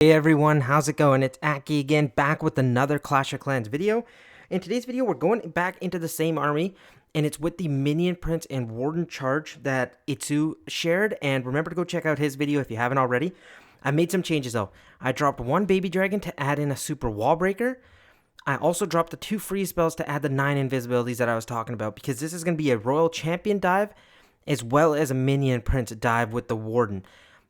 Hey everyone, how's it going? It's Aki again, back with another Clash of Clans video. In today's video, we're going back into the same army, and it's with the Minion Prince and Warden Charge that Itsu shared, and remember to go check out his video if you haven't already. I made some changes though. I dropped one Baby Dragon to add in a Super Wall Breaker. I also dropped the 2 free spells to add the 9 invisibilities that I was talking about, because this is going to be a Royal Champion dive, as well as a Minion Prince dive with the Warden.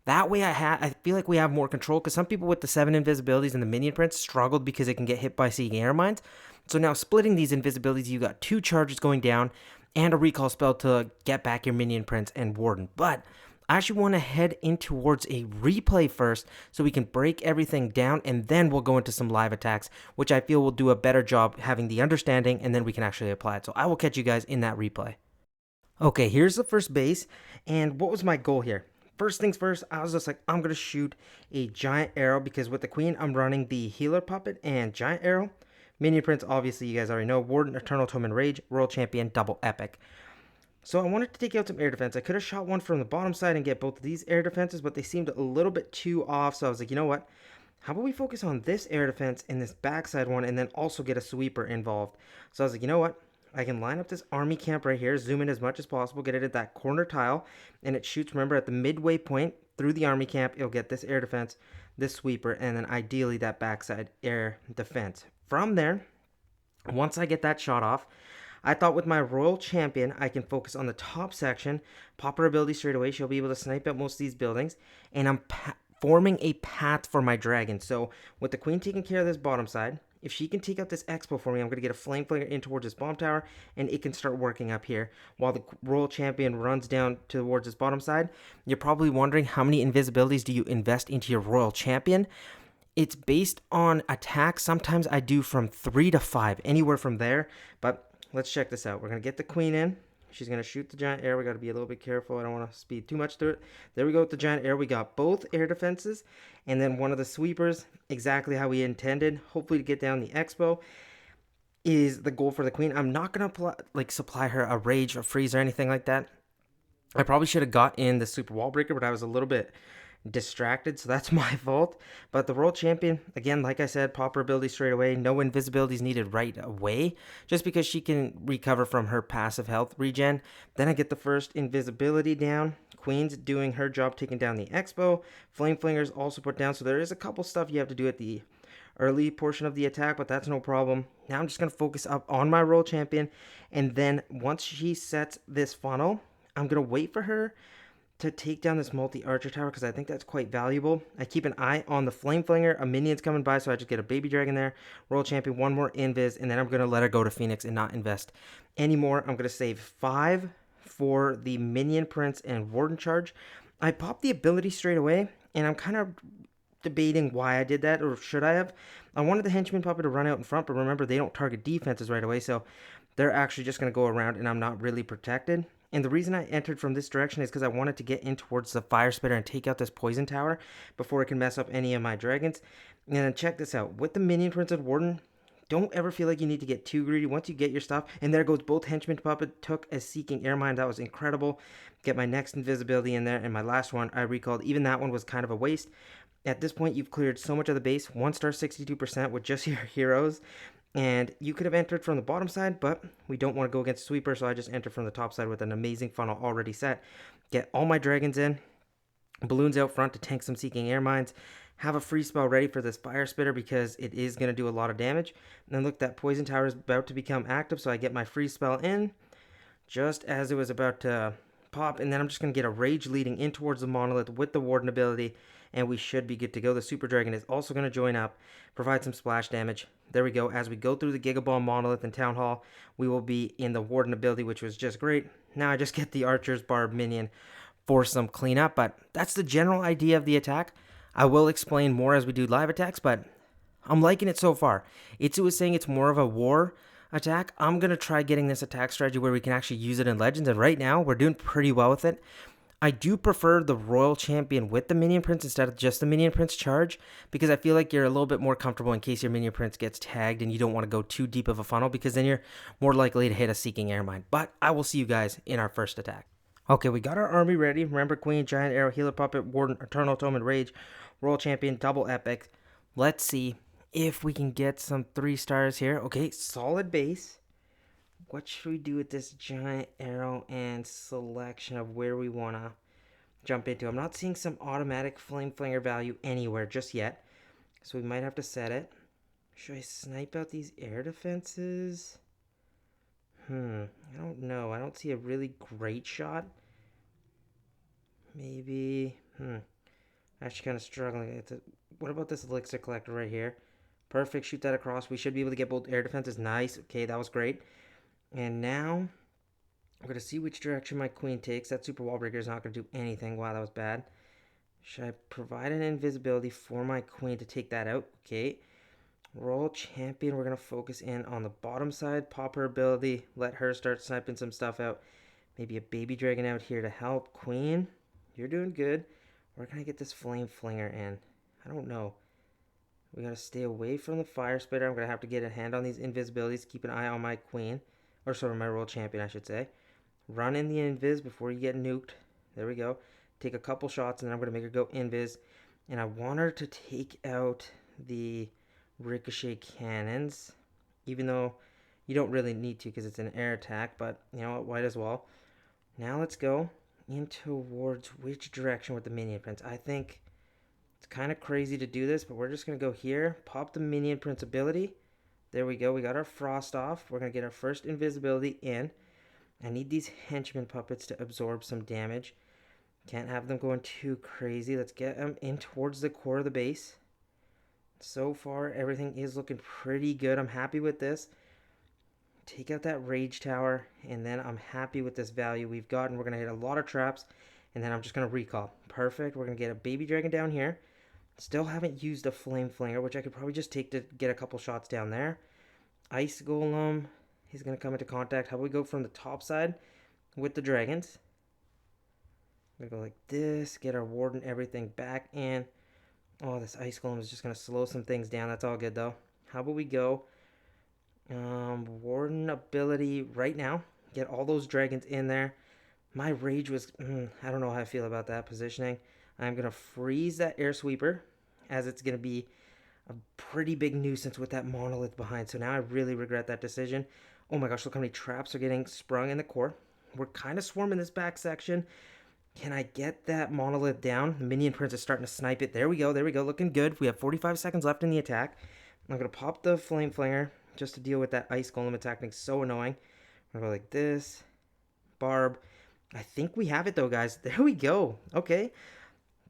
That way I feel like we have more control, because some people with the 7 invisibilities and the Minion Prince struggled because it can get hit by Seeking Air Mines. So now splitting these invisibilities, you got 2 charges going down and a recall spell to get back your Minion Prince and Warden. But I actually want to head in towards a replay first so we can break everything down, and then we'll go into some live attacks, which I feel will do a better job having the understanding, and then we can actually apply it. So I will catch you guys in that replay. Okay, here's the first base, and what was my goal here? First things first, I was just like, I'm going to shoot a giant arrow, because with the queen, I'm running the healer puppet and giant arrow. Minion Prince, obviously, you guys already know. Warden, Eternal Tome and Rage, Royal Champion, double epic. So I wanted to take out some air defense. I could have shot one from the bottom side and get both of these air defenses, but they seemed a little bit too off. So I was like, you know what? How about we focus on this air defense and this backside one, and then also get a sweeper involved? So I was like, you know what? I can line up this army camp right here, zoom in as much as possible, get it at that corner tile, and it shoots, remember, at the midway point through the army camp. It'll get this air defense, this sweeper, and then ideally that backside air defense. From there, once I get that shot off, I thought with my Royal Champion, I can focus on the top section, pop her ability straight away. She'll be able to snipe at most of these buildings, and I'm forming a path for my dragon. So with the queen taking care of this bottom side, if she can take out this expo for me, I'm going to get a flame flinger in towards this bomb tower, and it can start working up here while the Royal Champion runs down towards this bottom side. You're probably wondering, how many invisibilities do you invest into your Royal Champion? It's based on attack. Sometimes I do from 3 to 5, anywhere from there. But let's check this out. We're going to get the queen in. She's going to shoot the giant air. We got to be a little bit careful. I don't want to speed too much through it. There we go with the giant air. We got both air defenses, and then one of the sweepers, exactly how we intended. Hopefully to get down the expo is the goal for the queen. I'm not going to supply her a rage or freeze or anything like that. I probably should have got in the super wall breaker, but I was a little bit distracted, so that's my fault. But the Royal Champion, again, like I said, pop her ability straight away. No invisibilities needed right away, just because she can recover from her passive health regen. Then I get the first invisibility down. Queen's doing her job, taking down the expo. Flame Flinger's also put down, so there is a couple stuff you have to do at the early portion of the attack, but that's no problem. Now I'm just going to focus up on my Royal Champion, and then once she sets this funnel, I'm going to wait for her to take down this multi-archer tower, because I think that's quite valuable. I keep an eye on the flame flinger. A minion's coming by, so I just get a baby dragon there. Royal Champion, one more invis, and then I'm going to let her go to Phoenix and not invest anymore. I'm going to save 5 for the Minion Prince and Warden Charge. I popped the ability straight away, and I'm kind of debating why I did that, or should I have. I wanted the henchman puppet to run out in front, but remember, they don't target defenses right away, so they're actually just going to go around, and I'm not really protected. And the reason I entered from this direction is because I wanted to get in towards the fire spitter and take out this poison tower before it can mess up any of my dragons. And then check this out. With the Minion Prince and Warden, don't ever feel like you need to get too greedy. Once you get your stuff, and there goes both henchman puppet, took a Seeking Air Mine. That was incredible. Get my next invisibility in there, and my last one I recalled. Even that one was kind of a waste. At this point, you've cleared so much of the base. 1 star 62% with just your heroes. And you could have entered from the bottom side, but we don't want to go against sweeper, so I just entered from the top side with an amazing funnel already set. Get all my dragons in, balloons out front to tank some Seeking Air Mines, have a free spell ready for this fire spitter because it is going to do a lot of damage. And then look, that poison tower is about to become active, so I get my free spell in just as it was about to pop, and then I'm just going to get a rage leading in towards the monolith with the warden ability, and we should be good to go. The super dragon is also going to join up, provide some splash damage. There we go. As we go through the Gigaball monolith and Town Hall, we will be in the warden ability, which was just great. Now I just get the archer's barb minion for some cleanup, but that's the general idea of the attack. I will explain more as we do live attacks, but I'm liking it so far. Itsu is saying it's more of a war attack. I'm going to try getting this attack strategy where we can actually use it in Legends, and right now we're doing pretty well with it. I do prefer the Royal Champion with the Minion Prince instead of just the Minion Prince Charge, because I feel like you're a little bit more comfortable in case your Minion Prince gets tagged and you don't want to go too deep of a funnel, because then you're more likely to hit a Seeking Air Mine. But I will see you guys in our first attack. Okay, we got our army ready. Remember, Queen, Giant Arrow, Healer Puppet, Warden, Eternal Tome, and Rage, World Champion, double epic. Let's see if we can get some 3 stars here. Okay, solid base. What should we do with this giant arrow and selection of where we want to jump into? I'm not seeing some automatic flame flinger value anywhere just yet, so we might have to set it. Should I snipe out these air defenses? I don't know. I don't see a really great shot. Maybe, actually kind of struggling. What about this elixir collector right here? Perfect, shoot that across. We should be able to get both air defenses. Nice, okay, that was great. And now, I'm going to see which direction my queen takes. That super wall breaker is not going to do anything. Wow, that was bad. Should I provide an invisibility for my queen to take that out? Okay. World Champion, we're going to focus in on the bottom side. Pop her ability. Let her start sniping some stuff out. Maybe a baby dragon out here to help. Queen, you're doing good. Where can I get this flame flinger in? I don't know. We got to stay away from the fire spitter. I'm going to have to get a hand on these invisibilities. Keep an eye on my queen. Or sorry, my World Champion, I should say. Run in the invis before you get nuked. There we go. Take a couple shots, and then I'm going to make her go invis. And I want her to take out the ricochet cannons, even though you don't really need to because it's an air attack, but you know what, might as well. Now let's go in towards which direction with the Minion Prince. I think it's kind of crazy to do this, but we're just going to go here, pop the Minion Prince ability. There we go. We got our frost off. We're going to get our first invisibility in. I need these henchman puppets to absorb some damage. Can't have them going too crazy. Let's get them in towards the core of the base. So far, everything is looking pretty good. I'm happy with this. Take out that rage tower, and then I'm happy with this value we've gotten. We're going to hit a lot of traps, and then I'm just going to recall. Perfect. We're going to get a baby dragon down here. Still haven't used a flame flinger, which I could probably just take to get a couple shots down there. Ice golem. He's going to come into contact. How about we go from the top side with the dragons? I'm going to go like this. Get our ward and everything back in. Oh, this ice golem is just going to slow some things down. That's all good, though. How about we go warden ability right now. Get all those dragons in there. My rage was... I don't know how I feel about that positioning. I'm going to freeze that air sweeper, as it's going to be a pretty big nuisance with that monolith behind. So now I really regret that decision. Oh my gosh, look how many traps are getting sprung in the core. We're kind of swarming this back section. Can I get that monolith down? The Minion Prince is starting to snipe it. There we go. There we go. Looking good. We have 45 seconds left in the attack. I'm going to pop the Flame Flinger just to deal with that Ice Golem attacking. So annoying. I'm going to go like this. Barb. I think we have it though, guys. There we go. Okay.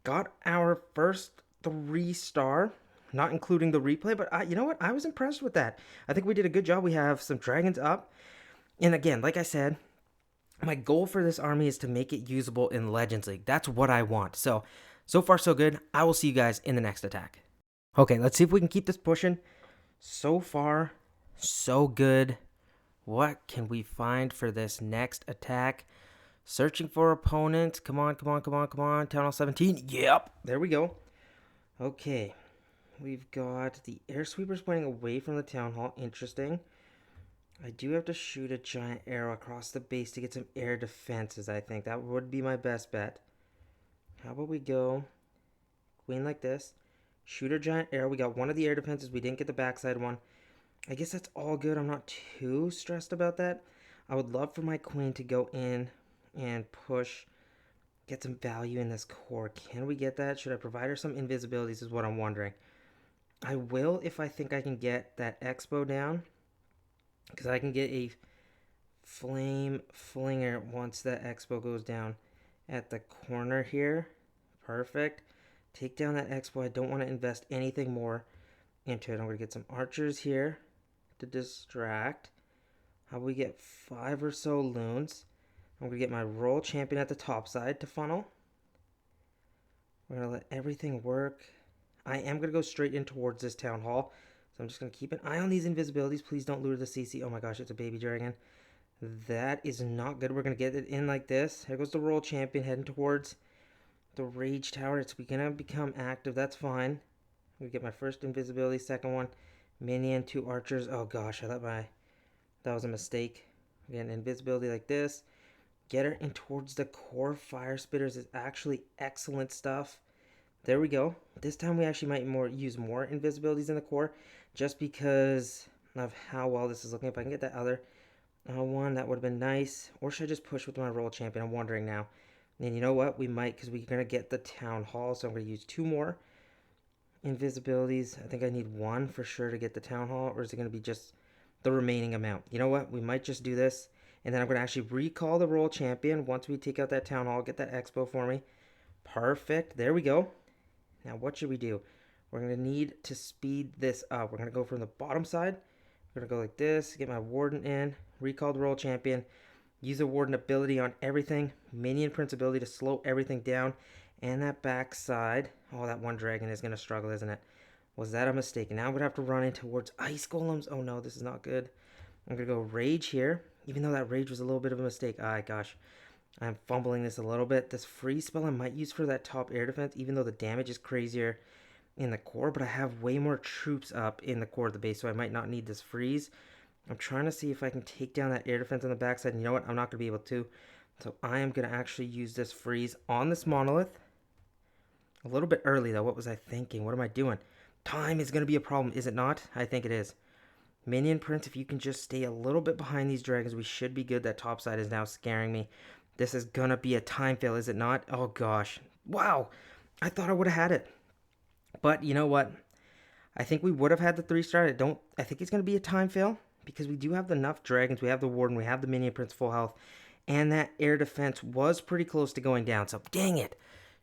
Got our first 3-star. Not including the replay, but you know what? I was impressed with that. I think we did a good job. We have some dragons up. And again, like I said, my goal for this army is to make it usable in Legends League. That's what I want. So far so good. I will see you guys in the next attack. Okay, let's see if we can keep this pushing. So far, so good. What can we find for this next attack? Searching for opponents. Come on, come on, come on, come on. TownHall 17. Yep, there we go. Okay. We've got the air sweepers pointing away from the town hall. Interesting. I do have to shoot a giant arrow across the base to get some air defenses, I think. That would be my best bet. How about we go queen like this. Shoot a giant arrow. We got one of the air defenses. We didn't get the backside one. I guess that's all good. I'm not too stressed about that. I would love for my queen to go in and push, get some value in this core. Can we get that? Should I provide her some invisibilities is what I'm wondering. I will if I think I can get that expo down, because I can get a flame flinger once that expo goes down at the corner here. Perfect. Take down that expo. I don't want to invest anything more into it. I'm going to get some archers here to distract. How about we get 5 or so loons? I'm going to get my royal champion at the top side to funnel. We're going to let everything work. I am going to go straight in towards this town hall. So I'm just going to keep an eye on these invisibilities. Please don't lure the CC. Oh my gosh, it's a baby dragon. That is not good. We're going to get it in like this. Here goes the royal champion heading towards the rage tower. It's going to become active. That's fine. I'm going to get my first invisibility. Second one. Minion, 2 archers. Oh gosh, that was a mistake. Again, invisibility like this. Get her in towards the core. Fire spitters is actually excellent stuff. There we go. This time we actually might use more invisibilities in the core just because of how well this is looking. If I can get that other one, that would have been nice. Or should I just push with my roll champion? I'm wondering now. And you know what? We might, because we're going to get the Town Hall. So I'm going to use 2 more invisibilities. I think I need 1 for sure to get the Town Hall. Or is it going to be just the remaining amount? You know what? We might just do this. And then I'm going to actually recall the roll champion once we take out that Town Hall. Get that Expo for me. Perfect. There we go. Now what should we do? We're going to need to speed this up. We're going to go from the bottom side. We're going to go like this. Get my Warden in. Recall the roll champion. Use the Warden ability on everything. Minion Prince ability to slow everything down. And that back side. Oh, that one dragon is going to struggle, isn't it? Was that a mistake? Now I'm going to have to run in towards Ice Golems. Oh no, this is not good. I'm going to go Rage here. Even though that Rage was a little bit of a mistake. Ah, gosh. I'm fumbling this a little bit. This free spell I might use for that top air defense, even though the damage is crazier in the core, but I have way more troops up in the core of the base, so I might not need this freeze. I'm trying to see if I can take down that air defense on the backside, and you know what? I'm not going to be able to. So I am going to actually use this freeze on this monolith. A little bit early, though. What was I thinking? What am I doing? Time is going to be a problem, is it not? I think it is. Minion Prince, if you can just stay a little bit behind these dragons, we should be good. That top side is now scaring me. This is going to be a time fail, is it not? Oh, gosh. Wow. I thought I would have had it. But you know what? I think we would have had the 3-star. I think it's going to be a time fail because we do have enough dragons. We have the Warden. We have the Minion Prince full health. And that air defense was pretty close to going down. So, dang it.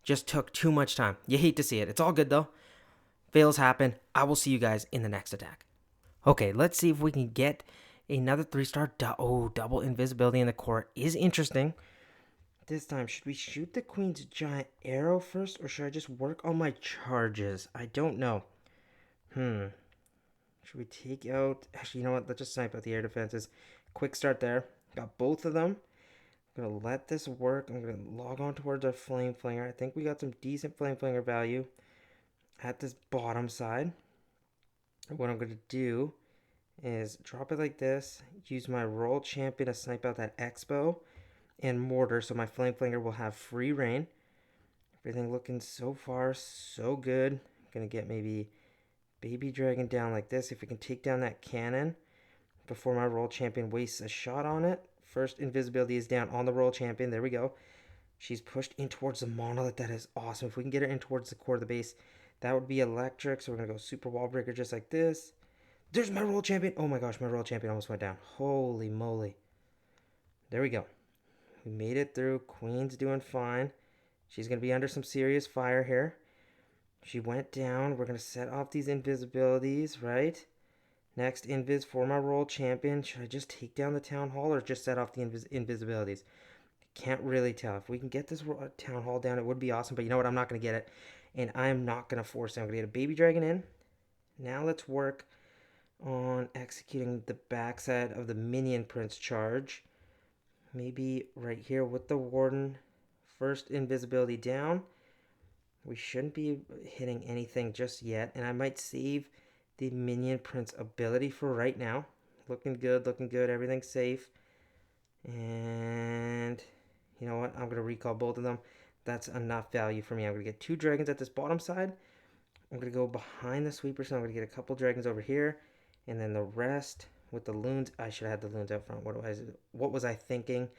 Just took too much time. You hate to see it. It's all good, though. Fails happen. I will see you guys in the next attack. Okay, let's see if we can get another 3-star. Oh, double invisibility in the core is interesting. This time, should we shoot the Queen's giant arrow first, or should I just work on my charges? I don't know. Should we take out... Actually, you know what? Let's just snipe out the air defenses. Quick start there. Got both of them. I'm going to let this work. I'm going to log on towards our Flame Flinger. I think we got some decent Flame Flinger value at this bottom side. What I'm going to do is drop it like this. Use my roll champion to snipe out that Expo and mortar, so my Flame Flinger will have free reign. Everything looking so far so good. I'm gonna get maybe baby dragon down like this. If we can take down that cannon before my roll champion wastes a shot on it. First invisibility is down on the roll champion. There we go. She's pushed in towards the monolith. That is awesome. If we can get her in towards the core of the base, that would be electric. So we're gonna go super wall breaker just like this. There's my roll champion. Oh my gosh, my roll champion almost went down. Holy moly. There we go. We made it through. Queen's doing fine. She's going to be under some serious fire here. She went down. We're going to set off these invisibilities, right? Next, invis for my roll champion. Should I just take down the Town Hall or just set off the invisibilities? Can't really tell. If we can get this Town Hall down, it would be awesome. But you know what? I'm not going to get it. And I'm not going to force it. I'm going to get a baby dragon in. Now let's work on executing the backside of the Minion Prince Charge. Maybe right here with the Warden. First invisibility down. We shouldn't be hitting anything just yet. And I might save the Minion Prince ability for right now. Looking good, looking good. Everything's safe. And you know what? I'm going to recall both of them. That's enough value for me. I'm going to get 2 dragons at this bottom side. I'm going to go behind the sweeper. So I'm going to get a couple dragons over here. And then the rest... with the loons. I should have had the loons out front. What was I thinking?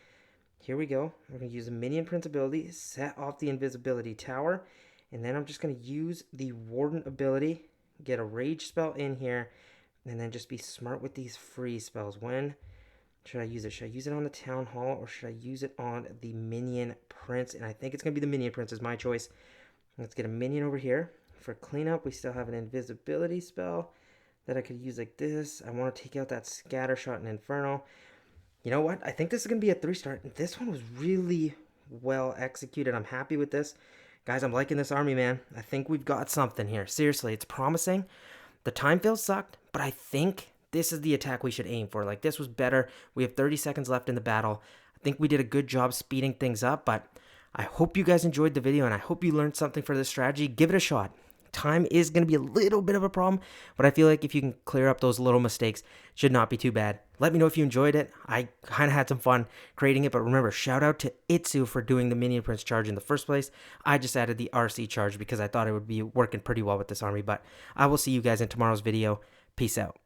Here we go. We're going to use the Minion Prince ability, set off the invisibility tower, and then I'm just going to use the Warden ability, get a rage spell in here, and then just be smart with these free spells. When should I use it? Should I use it on the Town Hall, or should I use it on the Minion Prince? And I think it's going to be the Minion Prince is my choice. Let's get a minion over here. For cleanup, we still have an invisibility spell that I could use like this. I want to take out that scatter shot and inferno. You know what? I think this is going to be a 3-star. This one was really well executed. I'm happy with this. Guys, I'm liking this army, man. I think we've got something here. Seriously, it's promising. The time fails sucked, but I think this is the attack we should aim for. Like, this was better. We have 30 seconds left in the battle. I think we did a good job speeding things up, but I hope you guys enjoyed the video, and I hope you learned something for this strategy. Give it a shot. Time is going to be a little bit of a problem, but I feel like if you can clear up those little mistakes, it should not be too bad. Let me know if you enjoyed it. I kind of had some fun creating it, but remember, shout out to Itsu for doing the Minion Prince Charge in the first place. I just added the RC Charge because I thought it would be working pretty well with this army, but I will see you guys in tomorrow's video. Peace out.